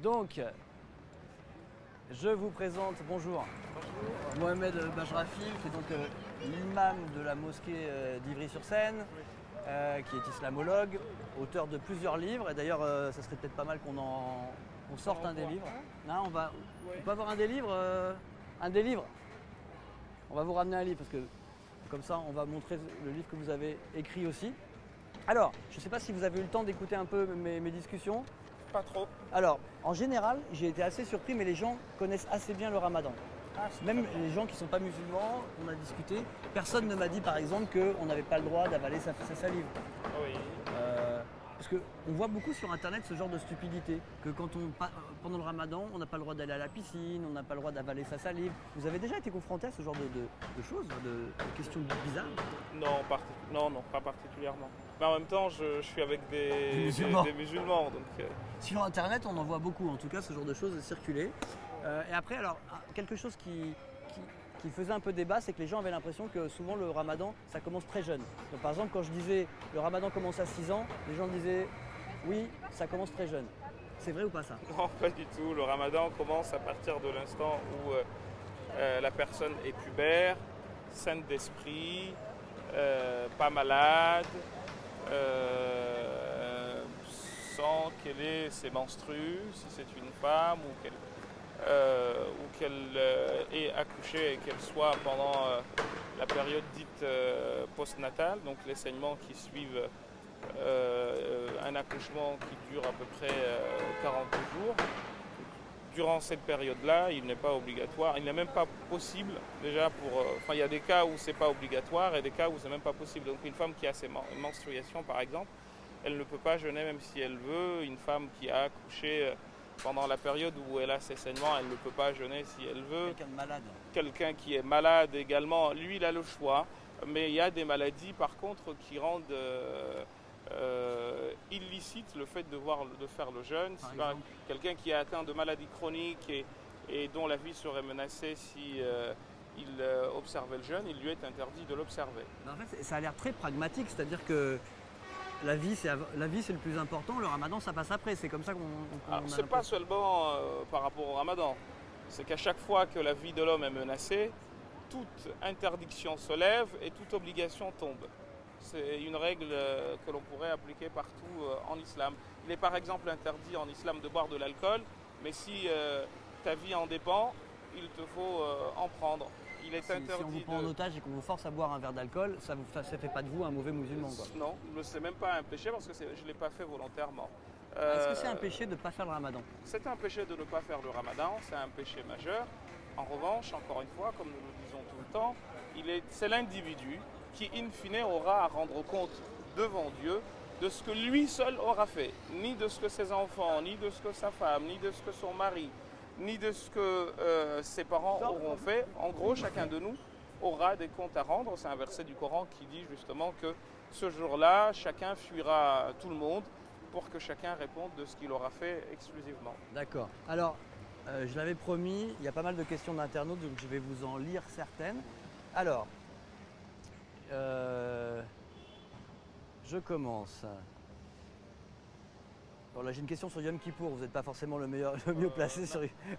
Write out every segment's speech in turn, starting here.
Donc, je vous présente, bonjour, Mohamed Bajrafi, qui est donc l'imam de la mosquée d'Ivry-sur-Seine, qui est islamologue, auteur de plusieurs livres. Et d'ailleurs, ça serait peut-être pas mal qu'on sorte un des livres. Non, on peut avoir un des livres Un des livres. On va vous ramener un livre, parce que comme ça, on va montrer le livre que vous avez écrit aussi. Alors, je ne sais pas si vous avez eu le temps d'écouter un peu mes discussions. Pas trop. Alors, en général, j'ai été assez surpris, mais les gens connaissent assez bien le ramadan. Même les gens qui ne sont pas musulmans, on a discuté. Personne ne m'a dit, par exemple, qu'on n'avait pas le droit d'avaler sa salive. Oui. Parce qu'on voit beaucoup sur Internet ce genre de stupidité, que pendant le ramadan, on n'a pas le droit d'aller à la piscine, on n'a pas le droit d'avaler sa salive. Vous avez déjà été confronté à ce genre de choses, de questions bizarres? Non, pas particulièrement. Mais en même temps, je suis avec des musulmans. Donc, Sur Internet, on en voit beaucoup, en tout cas, ce genre de choses circuler. Et après, alors, quelque chose qui faisait un peu débat, c'est que les gens avaient l'impression que souvent le ramadan, ça commence très jeune. Donc, par exemple, quand je disais le ramadan commence à 6 ans, les gens disaient oui, ça commence très jeune. C'est vrai ou pas ça? non, pas du tout. Le ramadan commence à partir de l'instant où la personne est pubère, saine d'esprit, pas malade, sans qu'elle ait ses menstrues, si c'est une femme, ou qu'elle ait accouché et qu'elle soit pendant la période dite postnatale, donc les saignements qui suivent un accouchement qui dure à peu près 40 jours. Durant cette période-là, il n'est pas obligatoire, il n'est même pas possible déjà il y a des cas où c'est pas obligatoire et des cas où c'est même pas possible. Donc une femme qui a ses menstruations par exemple, elle ne peut pas jeûner même si elle veut. Une femme qui a accouché pendant la période où elle a ses saignements, elle ne peut pas jeûner si elle veut. Quelqu'un de malade. Quelqu'un qui est malade également, lui il a le choix. Mais il y a des maladies par contre qui rendent illicite le fait de faire le jeûne. Si quelqu'un qui est atteint de maladies chroniques et dont la vie serait menacée si il observait le jeûne, il lui est interdit de l'observer. En fait, ça a l'air très pragmatique, c'est-à-dire que la vie c'est le plus important, le ramadan ça passe après, c'est comme ça qu'on c'est pas seulement par rapport au ramadan, c'est qu'à chaque fois que la vie de l'homme est menacée, toute interdiction se lève et toute obligation tombe. C'est une règle que l'on pourrait appliquer partout en islam. Il est par exemple interdit en islam de boire de l'alcool, mais si ta vie en dépend, il te faut en prendre. Il est interdit. Si on vous prend en otage et qu'on vous force à boire un verre d'alcool, ça ne fait pas de vous un mauvais musulman, quoi. Non, ce n'est même pas un péché parce que je ne l'ai pas fait volontairement. Est-ce que c'est un péché de ne pas faire le ramadan? C'est un péché de ne pas faire le ramadan, c'est un péché majeur. En revanche, encore une fois, comme nous le disons tout le temps, c'est l'individu qui, in fine, aura à rendre compte devant Dieu de ce que lui seul aura fait, ni de ce que ses enfants, ni de ce que sa femme, ni de ce que son mari, ni de ce que ses parents auront fait. En gros, chacun de nous aura des comptes à rendre. C'est un verset du Coran qui dit justement que ce jour-là, chacun fuira tout le monde pour que chacun réponde de ce qu'il aura fait exclusivement. D'accord. Alors, je l'avais promis, il y a pas mal de questions d'internautes, donc je vais vous en lire certaines. Alors, je commence. Bon, là, j'ai une question sur Yom Kippour. Vous n'êtes pas forcément le mieux placé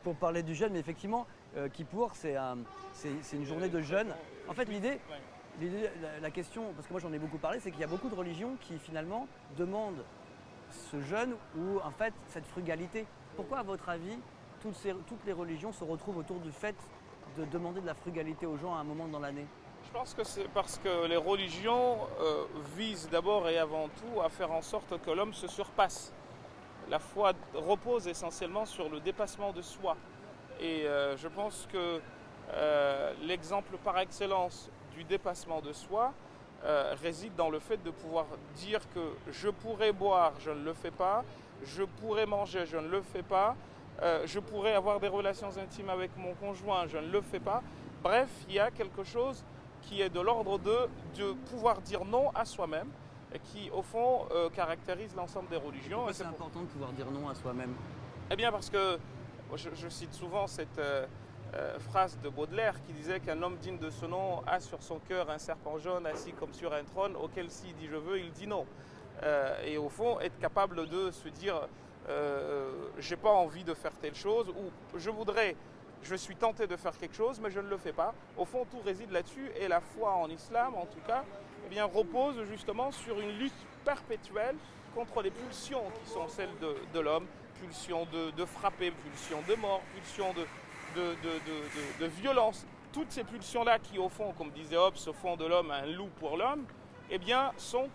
pour parler du jeûne, mais effectivement, Kippour, c'est une journée de jeûne. En fait, l'idée, la question, parce que moi j'en ai beaucoup parlé, c'est qu'il y a beaucoup de religions qui finalement demandent ce jeûne ou en fait cette frugalité. Pourquoi, à votre avis, toutes les religions se retrouvent autour du fait de demander de la frugalité aux gens à un moment dans l'année? Je pense que c'est parce que les religions visent d'abord et avant tout à faire en sorte que l'homme se surpasse. La foi repose essentiellement sur le dépassement de soi. Et je pense que l'exemple par excellence du dépassement de soi réside dans le fait de pouvoir dire que je pourrais boire, je ne le fais pas, je pourrais manger, je ne le fais pas, je pourrais avoir des relations intimes avec mon conjoint, je ne le fais pas. Bref, il y a quelque chose qui est de l'ordre de pouvoir dire non à soi-même et qui, au fond, caractérise l'ensemble des religions. Pourquoi c'est important de pouvoir dire non à soi-même? Eh bien parce que, je cite souvent cette phrase de Baudelaire qui disait qu'un homme digne de ce nom a sur son cœur un serpent jaune assis comme sur un trône auquel s'il dit je veux, il dit non. Et au fond, être capable de se dire j'ai pas envie de faire telle chose, ou je suis tenté de faire quelque chose, mais je ne le fais pas. Au fond, tout réside là-dessus, et la foi en islam, en tout cas, eh bien, repose justement sur une lutte perpétuelle contre les pulsions qui sont celles de l'homme, pulsions de frapper, pulsions de mort, pulsions de violence. Toutes ces pulsions-là qui, au fond, comme disait Hobbes, font de l'homme un loup pour l'homme, eh bien, sont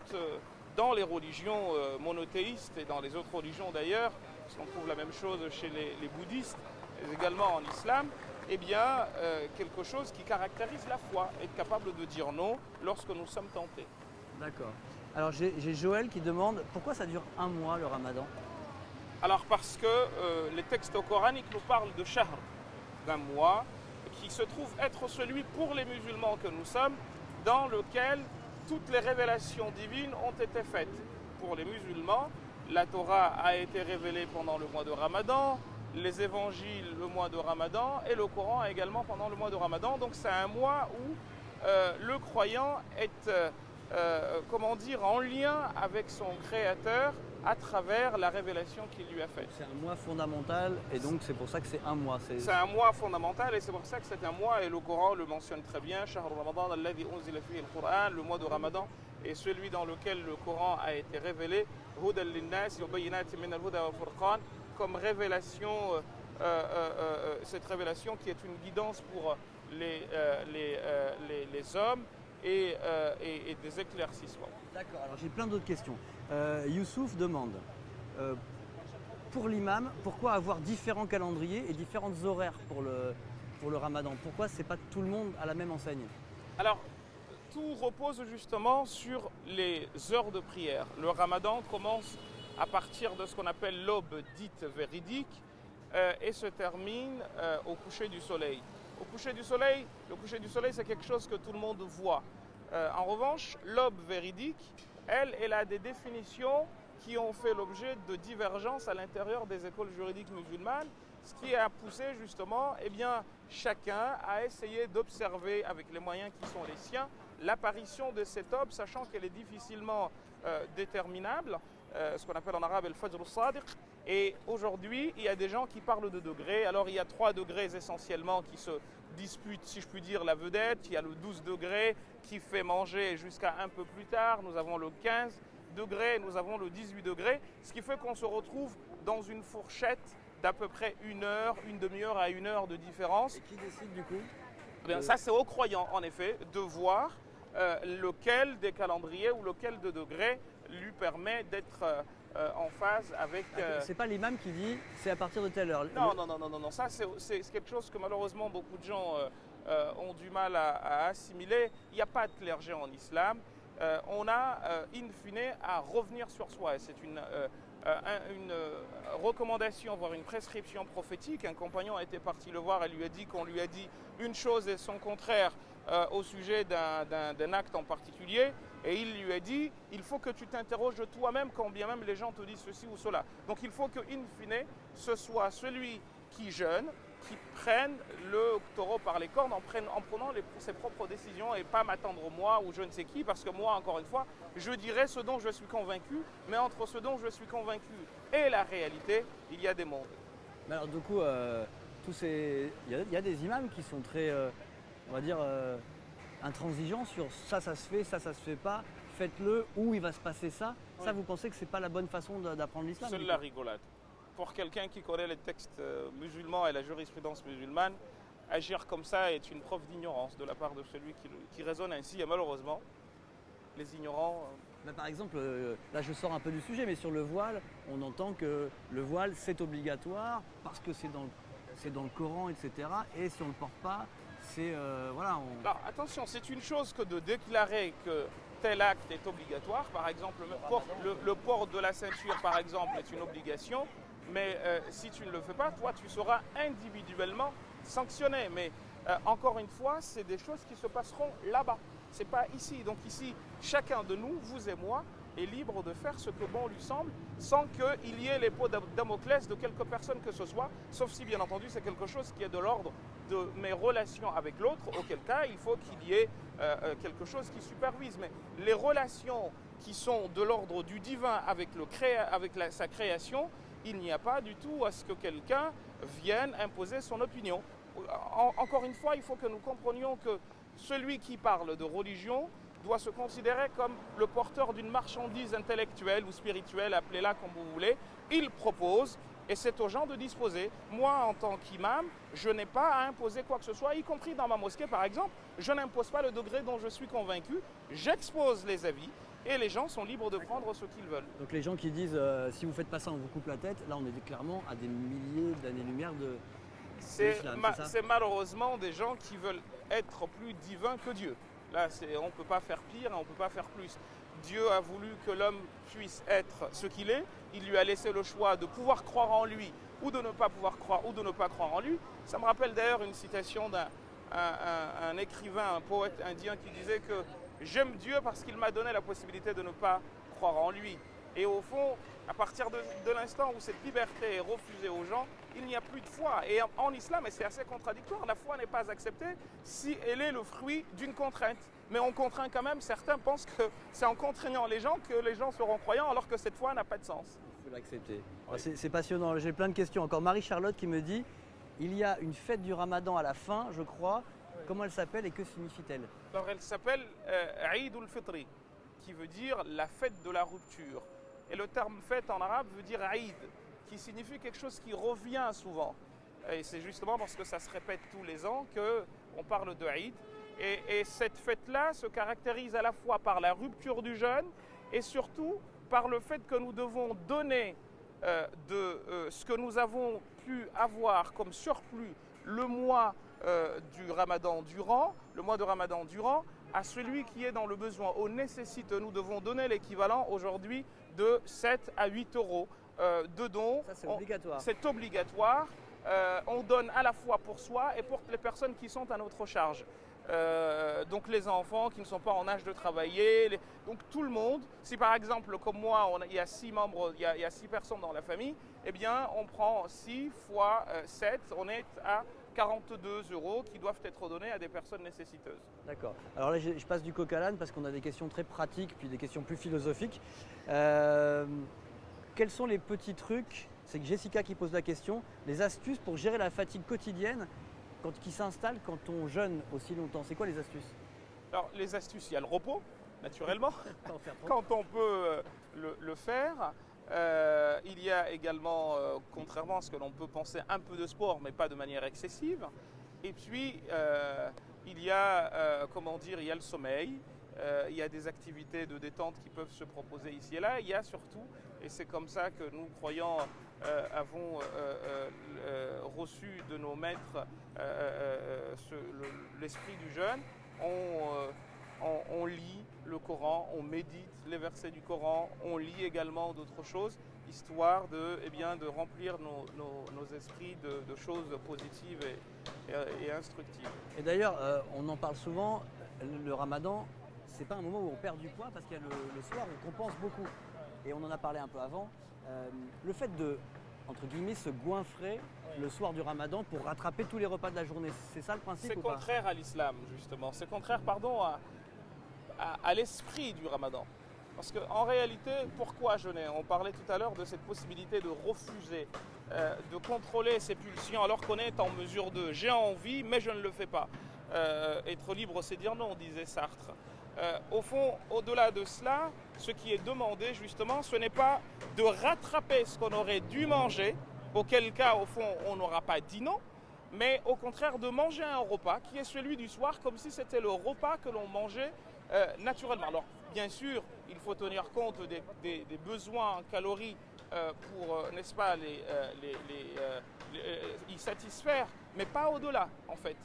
dans les religions monothéistes et dans les autres religions d'ailleurs, parce qu'on trouve la même chose chez les bouddhistes, et également en islam, eh bien, quelque chose qui caractérise la foi, être capable de dire non lorsque nous sommes tentés. D'accord. Alors j'ai Joël qui demande pourquoi ça dure un mois le ramadan? Alors parce que les textes coraniques nous parlent de shahr, d'un mois, qui se trouve être celui pour les musulmans que nous sommes, dans lequel toutes les révélations divines ont été faites. Pour les musulmans, la Torah a été révélée pendant le mois de Ramadan, les évangiles le mois de Ramadan et le Coran également pendant le mois de Ramadan. Donc c'est un mois où le croyant est en lien avec son Créateur à travers la révélation qu'il lui a faite. C'est un mois fondamental et donc c'est pour ça que c'est un mois. C'est un mois fondamental et c'est pour ça que c'est un mois, et le Coran le mentionne très bien. Shahr Ramadan alladhi unzila fihi al-Qur'an, le mois de Ramadan est celui dans lequel le Coran a été révélé, hudan lin-nas wa bayyinatin min al-huda wal furqan, comme révélation, cette révélation qui est une guidance pour les hommes et des éclaircissements. D'accord, alors j'ai plein d'autres questions. Youssouf demande, pour l'imam, pourquoi avoir différents calendriers et différents horaires pour le ramadan? Pourquoi c'est pas tout le monde à la même enseigne? Alors, tout repose justement sur les heures de prière. Le ramadan commence à partir de ce qu'on appelle l'aube dite véridique et se termine au coucher du soleil. Le coucher du soleil, c'est quelque chose que tout le monde voit. En revanche, l'aube véridique, elle a des définitions qui ont fait l'objet de divergences à l'intérieur des écoles juridiques musulmanes, ce qui a poussé justement chacun à essayer d'observer avec les moyens qui sont les siens l'apparition de cette aube, sachant qu'elle est difficilement déterminable, ce qu'on appelle en arabe el fajr al-sadiq. Et aujourd'hui, il y a des gens qui parlent de degrés. Alors il y a 3 degrés essentiellement qui se disputent, si je puis dire, la vedette. Il y a le 12 degrés qui fait manger jusqu'à un peu plus tard. Nous avons le 15 degrés, nous avons le 18 degrés, ce qui fait qu'on se retrouve dans une fourchette d'à peu près une demi-heure à 1 heure de différence. Et qui décide du coup? Ça, c'est aux croyants, en effet, de voir lequel des calendriers ou lequel de degrés lui permet d'être en phase avec... C'est pas l'imam qui dit c'est à partir de telle heure. Non. Ça, c'est quelque chose que malheureusement beaucoup de gens ont du mal à assimiler. Il n'y a pas de clergé en islam. On a, in fine, à revenir sur soi. Et c'est une recommandation, voire une prescription prophétique. Un compagnon était parti le voir et lui a dit qu'on lui a dit une chose et son contraire au sujet d'un acte en particulier. Et il lui a dit, il faut que tu t'interroges de toi-même quand bien même les gens te disent ceci ou cela. Donc il faut que, in fine, ce soit celui qui jeûne, qui prenne le taureau par les cornes en prenant ses propres décisions et pas m'attendre moi ou je ne sais qui, parce que moi, encore une fois, je dirais ce dont je suis convaincu, mais entre ce dont je suis convaincu et la réalité, il y a des mondes. Mais alors du coup, il y a des imams qui sont très, on va dire, intransigeants sur ça se fait, ça se fait pas, faites-le, où il va se passer ça. Oui. Ça, vous pensez que c'est pas la bonne façon d'apprendre l'islam? C'est la rigolade. Pour quelqu'un qui connaît les textes musulmans et la jurisprudence musulmane, agir comme ça est une preuve d'ignorance de la part de celui qui raisonne ainsi. Et malheureusement, les ignorants... Par exemple, là je sors un peu du sujet, mais sur le voile, on entend que le voile c'est obligatoire parce que c'est dans le Coran, etc. Et si on ne le porte pas, c'est... Alors attention, c'est une chose que de déclarer que tel acte est obligatoire. Par exemple, le port de la ceinture, par exemple, est une obligation. Mais si tu ne le fais pas, toi, tu seras individuellement sanctionné. Mais encore une fois, c'est des choses qui se passeront là-bas. Ce n'est pas ici. Donc ici, chacun de nous, vous et moi, est libre de faire ce que bon lui semble, sans qu'il y ait l'épée de Damoclès de quelque personne que ce soit, sauf si, bien entendu, c'est quelque chose qui est de l'ordre de mes relations avec l'autre, auquel cas, il faut qu'il y ait quelque chose qui supervise. Mais les relations qui sont de l'ordre du divin avec sa création, il n'y a pas du tout à ce que quelqu'un vienne imposer son opinion. Encore une fois, il faut que nous comprenions que celui qui parle de religion doit se considérer comme le porteur d'une marchandise intellectuelle ou spirituelle, appelez-la comme vous voulez. Il propose et c'est aux gens de disposer. Moi, en tant qu'imam, je n'ai pas à imposer quoi que ce soit, y compris dans ma mosquée par exemple. Je n'impose pas le degré dont je suis convaincu, j'expose les avis et les gens sont libres de prendre ce qu'ils veulent. Donc les gens qui disent si vous ne faites pas ça, on vous coupe la tête, là on est clairement à des milliers d'années-lumière de l'islam, c'est ça ? C'est malheureusement des gens qui veulent être plus divins que Dieu. Là, on ne peut pas faire pire, on ne peut pas faire plus. Dieu a voulu que l'homme puisse être ce qu'il est. Il lui a laissé le choix de pouvoir croire en lui ou de ne pas pouvoir croire ou de ne pas croire en lui. Ça me rappelle d'ailleurs une citation d'un écrivain, un poète indien qui disait que j'aime Dieu parce qu'il m'a donné la possibilité de ne pas croire en lui. Et au fond, à partir de l'instant où cette liberté est refusée aux gens, il n'y a plus de foi. Et en islam, et c'est assez contradictoire, la foi n'est pas acceptée si elle est le fruit d'une contrainte. Mais on contraint quand même, certains pensent que c'est en contraignant les gens que les gens seront croyants alors que cette foi n'a pas de sens. Il faut l'accepter. Oui. C'est passionnant, j'ai plein de questions. Encore Marie-Charlotte qui me dit, il y a une fête du Ramadan à la fin, je crois. Comment elle s'appelle et que signifie-t-elle ? Alors elle s'appelle Eid al-Fitri, qui veut dire la fête de la rupture. Et le terme fête en arabe veut dire Eid, qui signifie quelque chose qui revient souvent. Et c'est justement parce que ça se répète tous les ans qu'on parle de Eid. Et cette fête-là se caractérise à la fois par la rupture du jeûne et surtout par le fait que nous devons donner ce que nous avons pu avoir comme surplus le mois du Ramadan durant, le mois de Ramadan durant, à celui qui est dans le besoin. Au nécessite, nous devons donner l'équivalent aujourd'hui de 7 à 8 euros de dons. Ça, c'est obligatoire. C'est obligatoire. On donne à la fois pour soi et pour les personnes qui sont à notre charge. Donc les enfants qui ne sont pas en âge de travailler, donc tout le monde. Si par exemple, comme moi, il y a 6 membres, il y a 6 personnes dans la famille, eh bien on prend 6 fois 7, on est à 42 euros qui doivent être donnés à des personnes nécessiteuses. D'accord. Alors là, je passe du coq à l'âne parce qu'on a des questions très pratiques, puis des questions plus philosophiques. Quels sont les petits trucs, c'est Jessica qui pose la question, les astuces pour gérer la fatigue quotidienne qui s'installe quand on jeûne aussi longtemps? C'est quoi les astuces? Alors les astuces, il y a le repos, naturellement, quand on peut le faire. Il y a également, contrairement à ce que l'on peut penser, un peu de sport, mais pas de manière excessive. Et puis, il y a, il y a le sommeil, il y a des activités de détente qui peuvent se proposer ici et là. Il y a surtout, et c'est comme ça que nous, croyants, avons reçu de nos maîtres l'esprit du jeûne, on lit le Coran, on médite les versets du Coran, on lit également d'autres choses, histoire de remplir nos esprits de choses positives et instructives. Et d'ailleurs, on en parle souvent, le Ramadan, c'est pas un moment où on perd du poids parce qu'il y a le soir, on compense beaucoup. Et on en a parlé un peu avant. Le fait de, entre guillemets, se goinfrer le soir du Ramadan pour rattraper tous les repas de la journée, c'est ça le principe ou pas ? C'est contraire à l'islam, justement. C'est contraire, à l'esprit du Ramadan. Parce qu'en réalité, pourquoi jeûner ? On parlait tout à l'heure de cette possibilité de refuser, de contrôler ses pulsions alors qu'on est en mesure de « j'ai envie, mais je ne le fais pas ». Être libre, c'est dire non, disait Sartre. Au fond, au-delà de cela, ce qui est demandé justement, ce n'est pas de rattraper ce qu'on aurait dû manger, auquel cas, au fond, on n'aura pas dit non, mais au contraire de manger un repas qui est celui du soir, comme si c'était le repas que l'on mangeait naturellement. Alors, bien sûr, il faut tenir compte des besoins en calories pour, n'est-ce pas, y satisfaire, mais pas au-delà, en fait.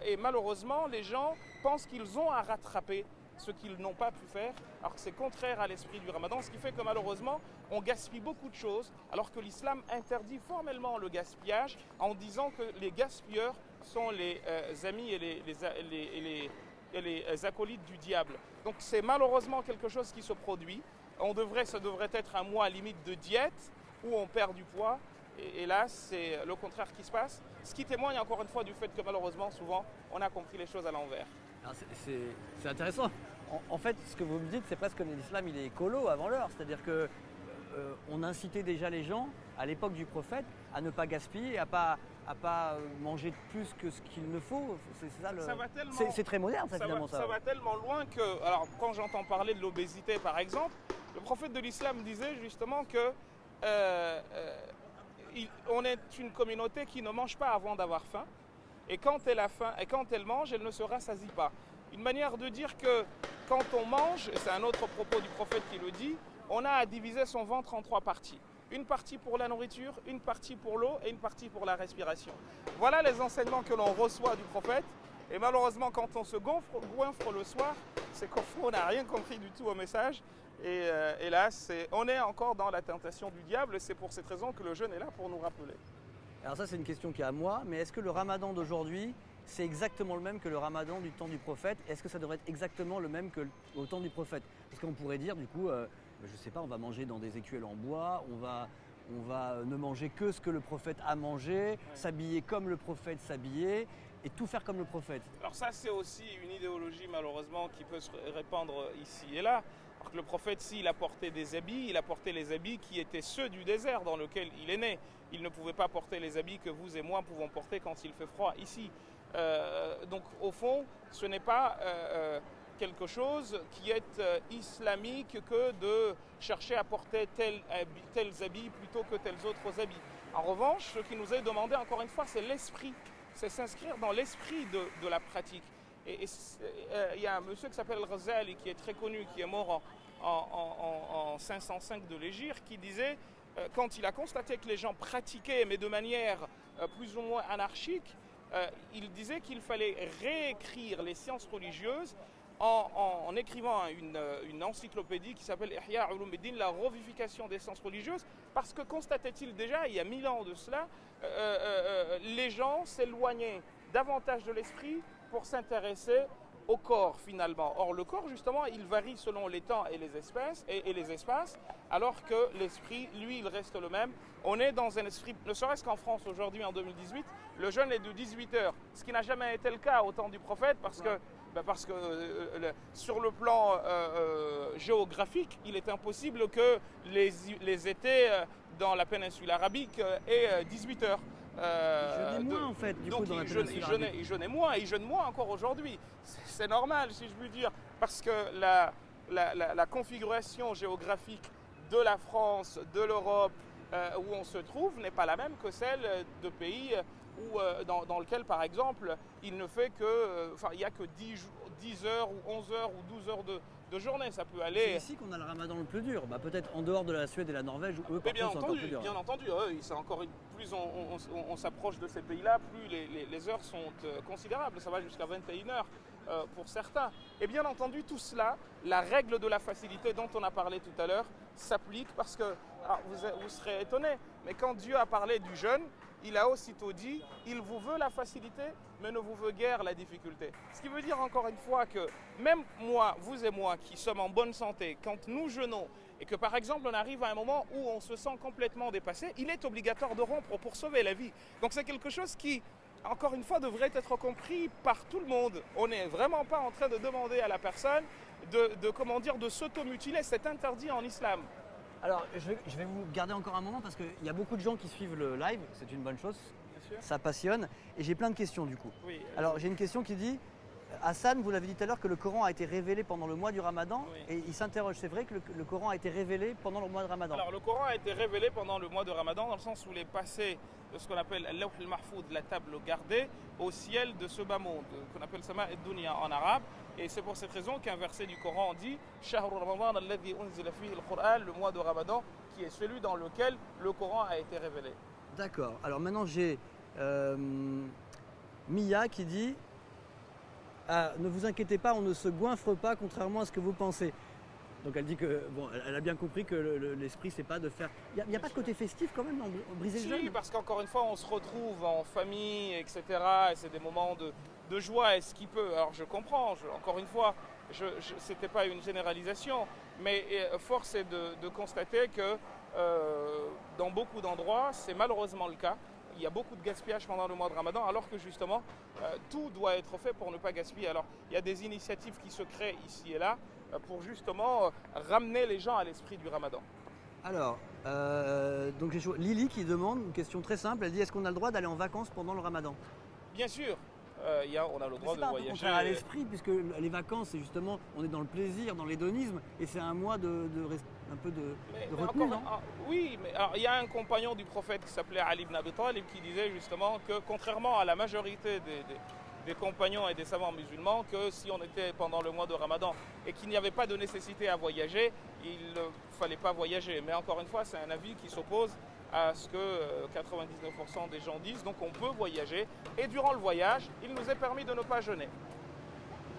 Et malheureusement, les gens pensent qu'ils ont à rattraper ce qu'ils n'ont pas pu faire, alors que c'est contraire à l'esprit du Ramadan, ce qui fait que malheureusement, on gaspille beaucoup de choses, alors que l'islam interdit formellement le gaspillage en disant que les gaspilleurs sont les amis et les acolytes du diable. Donc c'est malheureusement quelque chose qui se produit. Ça devrait être un mois limite de diète où on perd du poids. Et là, c'est le contraire qui se passe, ce qui témoigne encore une fois du fait que malheureusement, souvent, on a compris les choses à l'envers. C'est intéressant. En fait, ce que vous me dites, c'est presque que l'islam il est écolo avant l'heure. C'est-à-dire qu'on incitait déjà les gens à l'époque du prophète à ne pas gaspiller, à pas manger plus que ce qu'il ne faut. C'est ça le. C'est très moderne, ça finalement. Ça va tellement loin que, alors quand j'entends parler de l'obésité par exemple, le prophète de l'islam disait justement que on est une communauté qui ne mange pas avant d'avoir faim, et quand elle a faim et quand elle mange, elle ne se rassasie pas. Une manière de dire que quand on mange, et c'est un autre propos du prophète qui le dit, on a à diviser son ventre en 3 parties. Une partie pour la nourriture, une partie pour l'eau et une partie pour la respiration. Voilà les enseignements que l'on reçoit du prophète. Et malheureusement, quand on se goinfre le soir, c'est qu'au fond, on n'a rien compris du tout au message. Et là, on est encore dans la tentation du diable. Et c'est pour cette raison que le jeûne est là pour nous rappeler. Alors ça, c'est une question qui est à moi. Mais est-ce que le ramadan d'aujourd'hui, c'est exactement le même que le ramadan du temps du prophète? Est-ce que ça devrait être exactement le même qu'au temps du prophète? Parce qu'on pourrait dire, du coup, je ne sais pas, on va manger dans des écuelles en bois, on va ne manger que ce que le prophète a mangé, s'habiller comme le prophète s'habillait, et tout faire comme le prophète. Alors ça, c'est aussi une idéologie, malheureusement, qui peut se répandre ici et là. Alors que le prophète, s'il a porté des habits, il a porté les habits qui étaient ceux du désert dans lequel il est né. Il ne pouvait pas porter les habits que vous et moi pouvons porter quand il fait froid ici. Donc, au fond, ce n'est pas quelque chose qui est islamique que de chercher à porter tels habits plutôt que tels autres habits. En revanche, ce qui nous est demandé, encore une fois, c'est l'esprit. C'est s'inscrire dans l'esprit de la pratique. Et il y a un monsieur qui s'appelle Ghazali, qui est très connu, qui est mort en 505 de l'Hégire, qui disait, quand il a constaté que les gens pratiquaient, mais de manière plus ou moins anarchique, il disait qu'il fallait réécrire les sciences religieuses en écrivant une encyclopédie qui s'appelle Ihya Ulumuddin, la revivification des sciences religieuses, parce que constatait-il déjà, il y a 1000 ans de cela, les gens s'éloignaient davantage de l'esprit pour s'intéresser au corps finalement. Or le corps justement, il varie selon les temps et les espaces, alors que l'esprit, lui, il reste le même. On est dans un esprit, ne serait-ce qu'en France aujourd'hui en 2018, le jeûne est de 18 heures, ce qui n'a jamais été le cas au temps du prophète, parce que sur le plan géographique, il est impossible que les étés dans la péninsule arabique aient 18 heures. Il jeûnait moins en fait, du coup, dans la péninsule arabique. Il jeûnait moins encore aujourd'hui. C'est normal, si je puis dire, parce que la configuration géographique de la France, de l'Europe, où on se trouve, n'est pas la même que celle de pays dans lequel, par exemple, il ne fait que, il n'y a que 10 heures ou 11 heures ou 12 heures de journée. Ça peut aller. C'est ici qu'on a le ramadan le plus dur. Peut-être en dehors de la Suède et la Norvège, où eux, par contre, c'est encore plus dur. Bien entendu, c'est encore plus on s'approche de ces pays-là, plus les heures sont considérables. Ça va jusqu'à 21 heures pour certains. Et bien entendu, tout cela, la règle de la facilité dont on a parlé tout à l'heure, s'applique parce que, vous serez étonnés, mais quand Dieu a parlé du jeûne, il a aussitôt dit, il vous veut la facilité, mais ne vous veut guère la difficulté. Ce qui veut dire encore une fois que même moi, vous et moi, qui sommes en bonne santé, quand nous jeûnons, et que par exemple on arrive à un moment où on se sent complètement dépassé, il est obligatoire de rompre pour sauver la vie. Donc c'est quelque chose qui, encore une fois, devrait être compris par tout le monde. On n'est vraiment pas en train de demander à la personne de s'automutiler, c'est interdit en islam. Alors, je vais vous garder encore un moment parce qu'il y a beaucoup de gens qui suivent le live, c'est une bonne chose, ça passionne. Et j'ai plein de questions du coup. Oui, alors, j'ai une question qui dit, Hassan, vous l'avez dit tout à l'heure que le Coran a été révélé pendant le mois du Ramadan, oui. Et il s'interroge, c'est vrai que le Coran a été révélé pendant le mois de Ramadan? Alors, le Coran a été révélé pendant le mois de Ramadan, dans le sens où il est passé de ce qu'on appelle al-Lawh al-Mahfoud, la table gardée, au ciel de ce bas monde, qu'on appelle Sama ad-Dunya en arabe. Et c'est pour cette raison qu'un verset du Coran dit Shahr Ramadan alladhi unzila fihi al-Qur'an, le mois de Ramadan, qui est celui dans lequel le Coran a été révélé. D'accord. Alors maintenant j'ai Mia qui dit ne vous inquiétez pas, on ne se goinfre pas contrairement à ce que vous pensez. Donc elle dit que elle a bien compris que l'esprit c'est pas de faire. Il n'y a pas de côté festif quand même dans briser le jeûne? Si, parce qu'encore une fois on se retrouve en famille, etc. Et c'est des moments de joie. Est-ce qu'il peut? Alors je comprends. Encore une fois, c'était pas une généralisation, mais force est de constater que dans beaucoup d'endroits, c'est malheureusement le cas. Il y a beaucoup de gaspillage pendant le mois de Ramadan, alors que justement, tout doit être fait pour ne pas gaspiller. Alors, il y a des initiatives qui se créent ici et là pour justement ramener les gens à l'esprit du Ramadan. Alors, donc Lily qui demande une question très simple. Elle dit est-ce qu'on a le droit d'aller en vacances pendant le ramadan? Bien sûr, on a le droit C'est de pas un peu voyager. contraire à l'esprit, puisque les vacances, c'est justement, on est dans le plaisir, dans l'hédonisme, et c'est un mois un peu de retenue, non? Oui, mais alors, il y a un compagnon du prophète qui s'appelait Ali ibn Abi Talib qui disait justement que contrairement à la majorité des compagnons et des savants musulmans, que si on était pendant le mois de Ramadan et qu'il n'y avait pas de nécessité à voyager, il ne fallait pas voyager. Mais encore une fois, c'est un avis qui s'oppose à ce que 99% des gens disent. Donc on peut voyager et durant le voyage, il nous est permis de ne pas jeûner.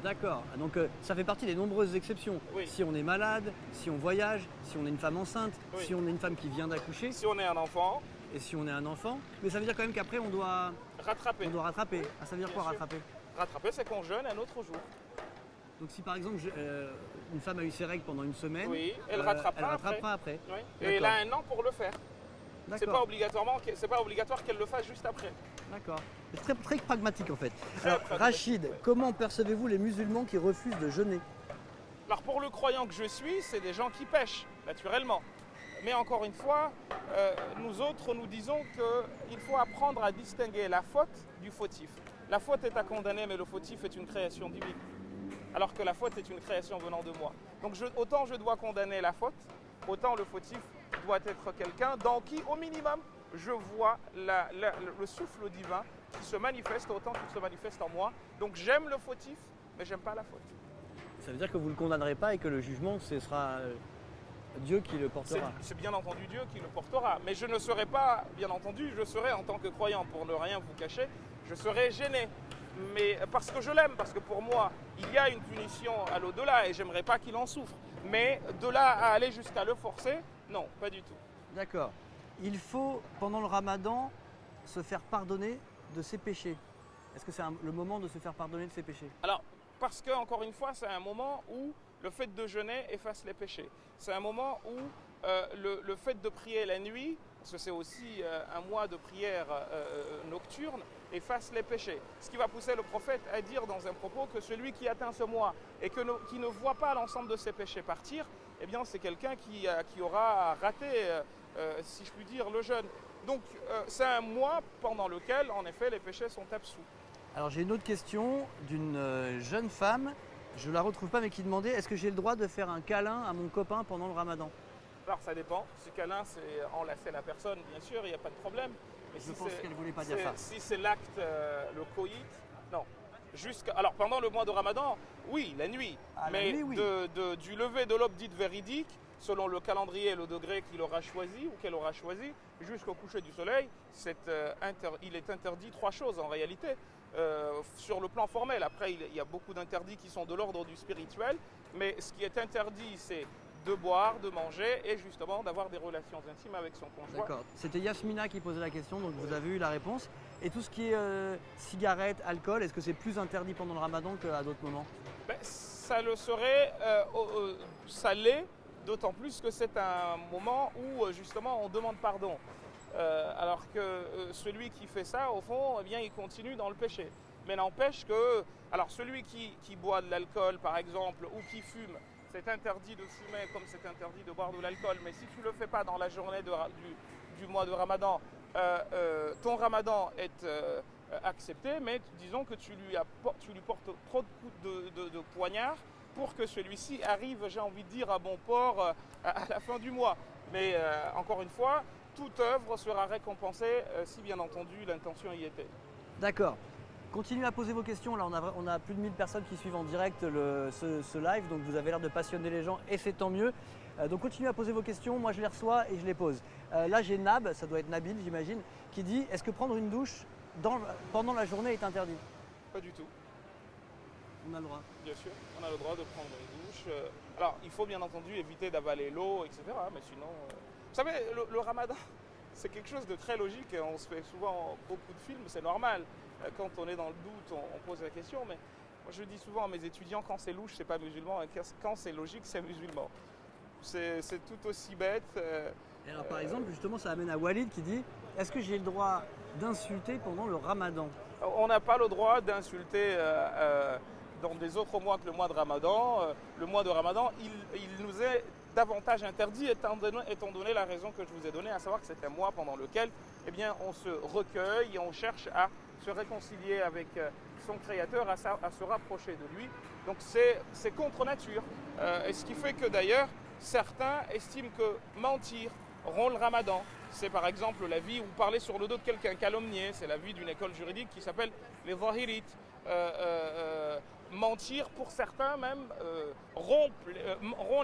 D'accord, donc ça fait partie des nombreuses exceptions. Oui. Si on est malade, si on voyage, si on est une femme enceinte, Oui. si on est une femme qui vient d'accoucher, Si on est un enfant, et si on est un enfant. Mais ça veut dire quand même qu'après on doit rattraper. rattraper. Ah, ça veut dire Bien quoi sûr. rattraper? Rattraper, c'est qu'on jeûne un autre jour. Donc si par exemple une femme a eu ses règles pendant une semaine, Oui, elle rattrapera après. Oui. Et elle a un an pour le faire. C'est pas D'accord, obligatoire qu'elle le fasse juste après. d'accord. C'est très, très pragmatique en fait. Très Alors pragmatique, Rachid, ouais. comment percevez-vous les musulmans qui refusent de jeûner? Alors pour le croyant que je suis, c'est des gens qui pêchent, naturellement. Mais encore une fois, nous autres, nous disons qu'il faut apprendre à distinguer la faute du fautif. La faute est à condamner, mais le fautif est une création divine. Alors que la faute est une création venant de moi. Donc autant je dois condamner la faute, autant le fautif doit être quelqu'un dans qui, au minimum, je vois le souffle divin qui se manifeste autant qu'il se manifeste en moi. Donc j'aime le fautif, mais j'aime pas la faute. Ça veut dire que vous ne le condamnerez pas et que le jugement, ce sera Dieu qui le portera. C'est bien entendu Dieu qui le portera. Mais je ne serai pas, bien entendu, je serai en tant que croyant, pour ne rien vous cacher, je serai gêné. Mais parce que je l'aime, parce que pour moi, il y a une punition à l'au-delà et j'aimerais pas qu'il en souffre. Mais de là à aller jusqu'à le forcer, non, pas du tout. D'accord. Il faut, pendant le ramadan, se faire pardonner de ses péchés. Est-ce que c'est le moment de se faire pardonner de ses péchés? Alors, parce que, encore une fois, c'est un moment où le fait de jeûner efface les péchés. C'est un moment où le fait de prier la nuit, parce que c'est aussi un mois de prière nocturne, efface les péchés. Ce qui va pousser le prophète à dire dans un propos que celui qui atteint ce mois et qui ne voit pas l'ensemble de ses péchés partir, eh bien c'est quelqu'un qui aura raté, si je puis dire, le jeûne. Donc c'est un mois pendant lequel, en effet, les péchés sont absous. Alors j'ai une autre question d'une jeune femme, je ne la retrouve pas, mais qui demandait est-ce que j'ai le droit de faire un câlin à mon copain pendant le ramadan? Alors ça dépend. Si câlin, c'est enlacer la personne, bien sûr, il n'y a pas de problème. Mais Je pense qu'elle ne voulait pas dire ça. Si c'est l'acte, le coït, non. Alors pendant le mois de Ramadan, oui, la nuit. Ah, mais la nuit, oui. du lever de l'aube dite véridique, selon le calendrier et le degré qu'il aura choisi ou qu'elle aura choisi, jusqu'au coucher du soleil, il est interdit 3 choses en réalité. Sur le plan formel, après il y a beaucoup d'interdits qui sont de l'ordre du spirituel, mais ce qui est interdit, c'est de boire, de manger et justement d'avoir des relations intimes avec son conjoint. D'accord. C'était Yasmina qui posait la question, donc vous avez eu la réponse. Et tout ce qui est cigarettes, alcool, est-ce que c'est plus interdit pendant le ramadan qu'à d'autres moments? Ça le serait, ça l'est, d'autant plus que c'est un moment où justement on demande pardon. Alors que celui qui fait ça, au fond, eh bien, il continue dans le péché. Mais n'empêche que, alors celui qui boit de l'alcool par exemple, ou qui fume, c'est interdit de fumer comme c'est interdit de boire de l'alcool. Mais si tu ne le fais pas dans la journée du mois de Ramadan, ton Ramadan est accepté, mais disons que tu lui portes trop de coups de poignard pour que celui-ci arrive, j'ai envie de dire, à bon port à la fin du mois. Mais encore une fois, toute œuvre sera récompensée si bien entendu l'intention y était. D'accord. Continuez à poser vos questions. Là, on a plus de 1000 personnes qui suivent en direct ce live, donc vous avez l'air de passionner les gens et c'est tant mieux. Donc continuez à poser vos questions, moi je les reçois et je les pose. Là j'ai Nab, ça doit être Nabil j'imagine, qui dit est-ce que prendre une douche pendant la journée est interdit? Pas du tout. On a le droit. Bien sûr, on a le droit de prendre une douche. Alors il faut bien entendu éviter d'avaler l'eau, etc. Mais sinon, vous savez, le ramadan, c'est quelque chose de très logique. On se fait souvent beaucoup de films, c'est normal. Quand on est dans le doute, on pose la question. Mais moi, je dis souvent à mes étudiants, quand c'est louche, c'est pas musulman. Et quand c'est logique, c'est musulman. C'est tout aussi bête. Et alors par exemple, justement, ça amène à Walid qui dit est-ce que j'ai le droit d'insulter pendant le ramadan? On n'a pas le droit d'insulter dans des autres mois que le mois de Ramadan. Le mois de Ramadan, il nous est davantage interdit étant donné la raison que je vous ai donnée, à savoir que c'est un mois pendant lequel eh bien, on se recueille et on cherche à se réconcilier avec son Créateur, à se rapprocher de lui. Donc c'est contre nature. Et ce qui fait que d'ailleurs, certains estiment que mentir rompt le ramadan. C'est par exemple la vie ou parler sur le dos de quelqu'un, calomnier. C'est la vie d'une école juridique qui s'appelle les zahirites. Mentir, pour certains même, rompt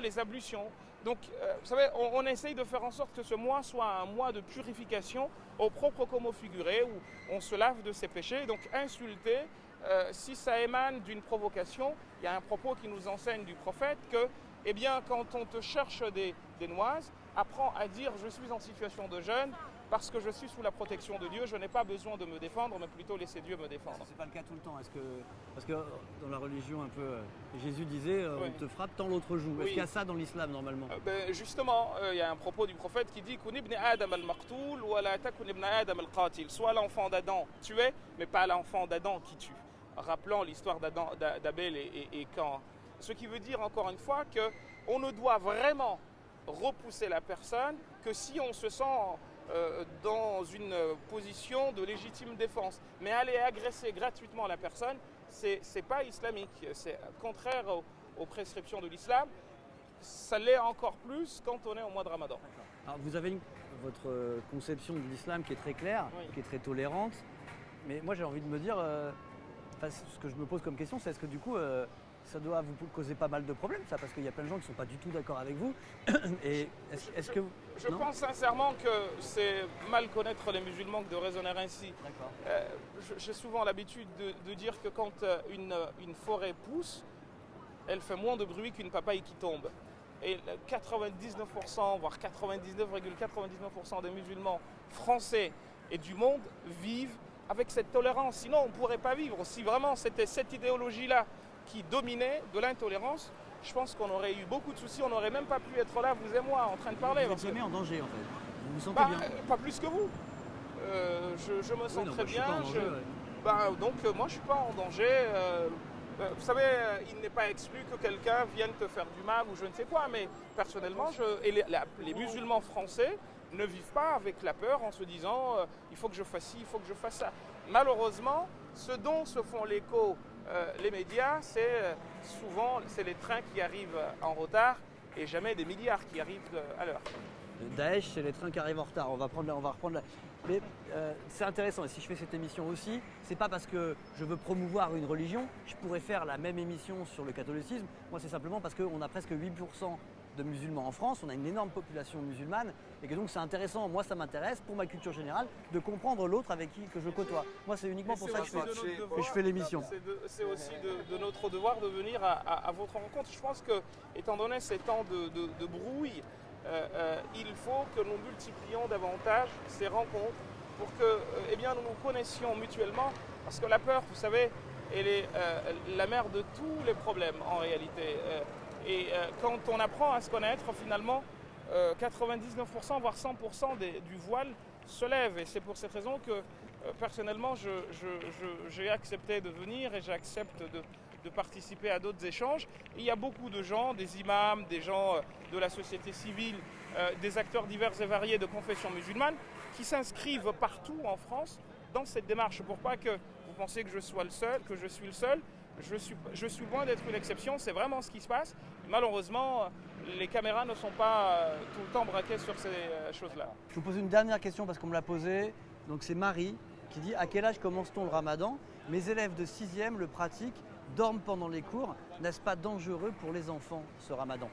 les ablutions. Donc, vous savez, on essaye de faire en sorte que ce mois soit un mois de purification, au propre comme au figuré, où on se lave de ses péchés. Donc, insulter, si ça émane d'une provocation, il y a un propos qui nous enseigne du prophète que, eh bien, quand on te cherche des noises, apprends à dire « je suis en situation de jeûne ». Parce que je suis sous la protection de Dieu, je n'ai pas besoin de me défendre, mais plutôt laisser Dieu me défendre. C'est pas le cas tout le temps. Parce que dans la religion un peu, Jésus disait on te frappe tant l'autre joue. Est-ce qu'il y a ça dans l'islam normalement? Justement, il y a un propos du prophète qui dit Kun ibn Adam al-Maqtoul wa la takun ibn Adam al-Qatil. Soit l'enfant d'Adam tué, mais pas l'enfant d'Adam qui tue. Rappelant l'histoire d'Abel et Caïn. Ce qui veut dire encore une fois qu'on ne doit vraiment repousser la personne que si on se sent dans une position de légitime défense. Mais aller agresser gratuitement la personne, c'est pas islamique. C'est contraire aux prescriptions de l'islam. Ça l'est encore plus quand on est au mois de Ramadan. Alors vous avez votre conception de l'islam qui est très claire, qui est très tolérante. Mais moi j'ai envie de me dire, ce que je me pose comme question, c'est est-ce que du coup ça doit vous causer pas mal de problèmes, ça, parce qu'il y a plein de gens qui ne sont pas du tout d'accord avec vous. Et est-ce que je pense sincèrement que c'est mal connaître les musulmans que de raisonner ainsi. J'ai souvent l'habitude de dire que quand une forêt pousse, elle fait moins de bruit qu'une papaye qui tombe. Et 99%, voire 99,99% des musulmans français et du monde vivent avec cette tolérance. Sinon, on ne pourrait pas vivre. Si vraiment c'était cette idéologie-là qui dominait, de l'intolérance, je pense qu'on aurait eu beaucoup de soucis, on n'aurait même pas pu être là, vous et moi, en train de parler. Vous êtes jamais en danger en fait. Vous vous sentez bien? Pas plus que vous. Je me sens très bien. Donc moi je ne suis pas en danger. Vous savez, il n'est pas exclu que quelqu'un vienne te faire du mal ou je ne sais quoi, mais personnellement, les musulmans français ne vivent pas avec la peur en se disant il faut que je fasse ci, il faut que je fasse ça. Malheureusement, ce dont se font l'écho les médias, c'est souvent les trains qui arrivent en retard et jamais des milliards qui arrivent à l'heure. Daesh, c'est les trains qui arrivent en retard. On va reprendre la... Mais c'est intéressant, et si je fais cette émission aussi, c'est pas parce que je veux promouvoir une religion, je pourrais faire la même émission sur le catholicisme. Moi, c'est simplement parce qu'on a presque 8% de musulmans en France, on a une énorme population musulmane, et que donc c'est intéressant, moi ça m'intéresse, pour ma culture générale, de comprendre l'autre avec que je côtoie. Moi, c'est uniquement pour ça que je fais l'émission. C'est aussi de notre devoir de venir à votre rencontre. Je pense que, étant donné ces temps de brouille, il faut que nous multiplions davantage ces rencontres pour que nous nous connaissions mutuellement, parce que la peur, vous savez, elle est la mère de tous les problèmes en réalité. Quand on apprend à se connaître, finalement, 99% voire 100% du voile se lève. Et c'est pour cette raison que personnellement, j'ai accepté de venir et j'accepte de participer à d'autres échanges. Et il y a beaucoup de gens, des imams, des gens de la société civile, des acteurs divers et variés de confession musulmane qui s'inscrivent partout en France dans cette démarche. Pour pas que vous pensiez que je suis le seul, je suis loin d'être une exception, c'est vraiment ce qui se passe. Malheureusement, les caméras ne sont pas tout le temps braquées sur ces choses-là. Je vous pose une dernière question parce qu'on me l'a posée. Donc c'est Marie qui dit « À quel âge commence-t-on le ramadan? Mes élèves de 6e le pratiquent, dorment pendant les cours. N'est-ce pas dangereux pour les enfants, ce ramadan ?»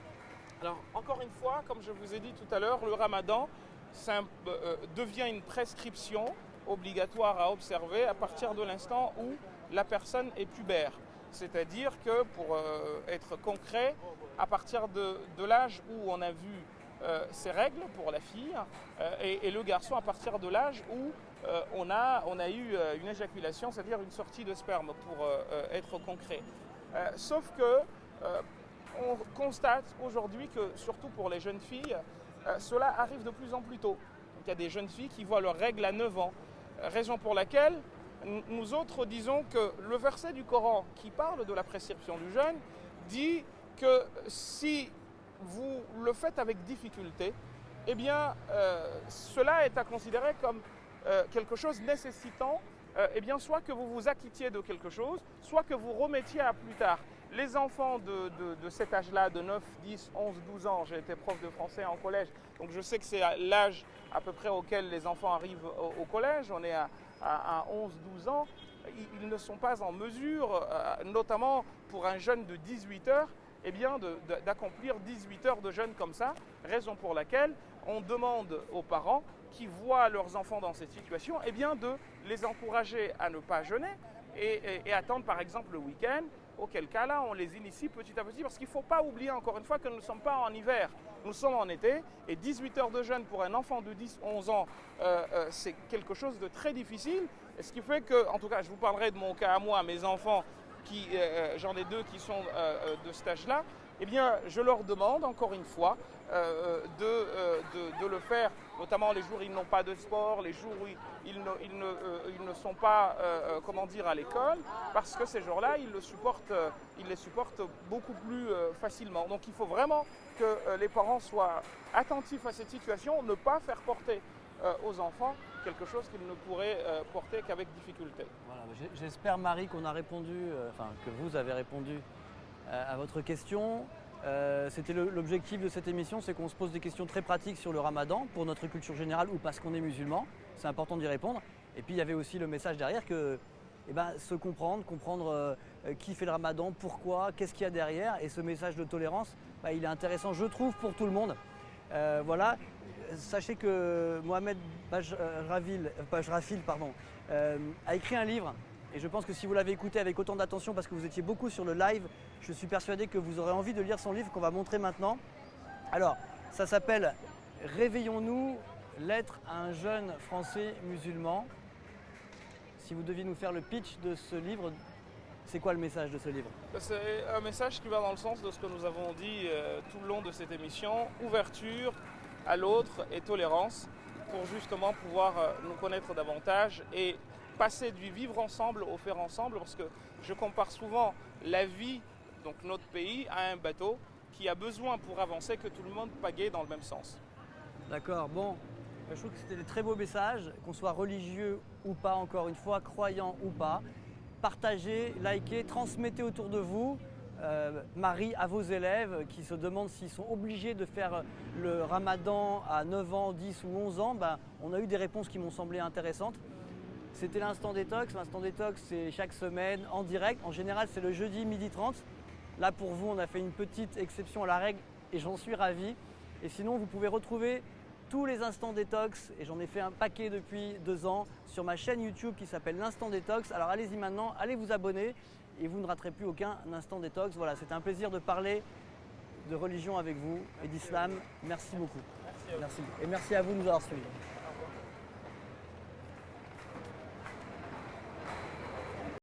Alors, encore une fois, comme je vous ai dit tout à l'heure, le ramadan devient une prescription obligatoire à observer à partir de l'instant où la personne est pubère. C'est-à-dire que, pour être concret, à partir de l'âge où on a vu ses règles pour la fille et le garçon à partir de l'âge où on a eu une éjaculation, c'est-à-dire une sortie de sperme, pour être concret. Sauf que on constate aujourd'hui que, surtout pour les jeunes filles, cela arrive de plus en plus tôt. Donc, il y a des jeunes filles qui voient leurs règles à 9 ans, raison pour laquelle nous autres disons que le verset du Coran qui parle de la prescription du jeûne dit que si vous le faites avec difficulté, eh bien, cela est à considérer comme quelque chose nécessitant eh bien, soit que vous vous acquittiez de quelque chose, soit que vous remettiez à plus tard. Les enfants de cet âge-là, de 9, 10, 11, 12 ans, j'ai été prof de français en collège, donc je sais que c'est l'âge à peu près auquel les enfants arrivent au collège, on est à 11, 12 ans, ils ne sont pas en mesure, notamment pour un jeune de 18 heures, eh bien, d'accomplir 18 heures de jeûne comme ça, raison pour laquelle on demande aux parents qui voient leurs enfants dans cette situation, eh bien, de les encourager à ne pas jeûner et attendre par exemple le week-end, auquel cas là on les initie petit à petit, parce qu'il ne faut pas oublier encore une fois que nous ne sommes pas en hiver, nous sommes en été, et 18 heures de jeûne pour un enfant de 10-11 ans, c'est quelque chose de très difficile, et ce qui fait que, en tout cas je vous parlerai de mon cas à moi, mes enfants, j'en ai 2 qui sont de cet âge-là, eh bien je leur demande encore une fois de le faire, notamment les jours où ils n'ont pas de sport, les jours où ils ne sont pas comment dire, à l'école, parce que ces jours-là, ils les supportent beaucoup plus facilement. Donc il faut vraiment que les parents soient attentifs à cette situation, ne pas faire porter aux enfants quelque chose qu'ils ne pourraient porter qu'avec difficulté. Voilà, j'espère, Marie, qu'on a répondu, que vous avez répondu à votre question. C'était l'objectif de cette émission, c'est qu'on se pose des questions très pratiques sur le ramadan pour notre culture générale ou parce qu'on est musulman. C'est important d'y répondre. Et puis il y avait aussi le message derrière que se comprendre qui fait le ramadan, pourquoi, qu'est-ce qu'il y a derrière. Et ce message de tolérance, il est intéressant, je trouve, pour tout le monde. Voilà. Sachez que Mohamed Bajrafil a écrit un livre. Et je pense que si vous l'avez écouté avec autant d'attention parce que vous étiez beaucoup sur le live, je suis persuadé que vous aurez envie de lire son livre qu'on va montrer maintenant. Alors, ça s'appelle « Réveillons-nous, lettre à un jeune français musulman ». Si vous deviez nous faire le pitch de ce livre, c'est quoi le message de ce livre? C'est un message qui va dans le sens de ce que nous avons dit tout le long de cette émission, ouverture à l'autre et tolérance, pour justement pouvoir nous connaître davantage et passer du vivre ensemble au faire ensemble, parce que je compare souvent la vie, donc notre pays, à un bateau qui a besoin pour avancer que tout le monde pagaie dans le même sens. D'accord, bon, je trouve que c'était des très beaux messages, qu'on soit religieux ou pas, encore une fois, croyant ou pas. Partagez, likez, transmettez autour de vous. Marie, à vos élèves qui se demandent s'ils sont obligés de faire le ramadan à 9 ans, 10 ou 11 ans, on a eu des réponses qui m'ont semblé intéressantes. C'était l'instant détox. L'instant détox, c'est chaque semaine en direct. En général, c'est le jeudi 12h30. Là, pour vous, on a fait une petite exception à la règle et j'en suis ravi. Et sinon, vous pouvez retrouver tous les instants détox, et j'en ai fait un paquet depuis 2 ans, sur ma chaîne YouTube qui s'appelle l'Instant Détox. Alors allez-y maintenant, allez vous abonner et vous ne raterez plus aucun instant détox. Voilà, c'était un plaisir de parler de religion avec vous et d'islam. Merci beaucoup. Merci à vous. Merci. Et merci à vous de nous avoir suivis.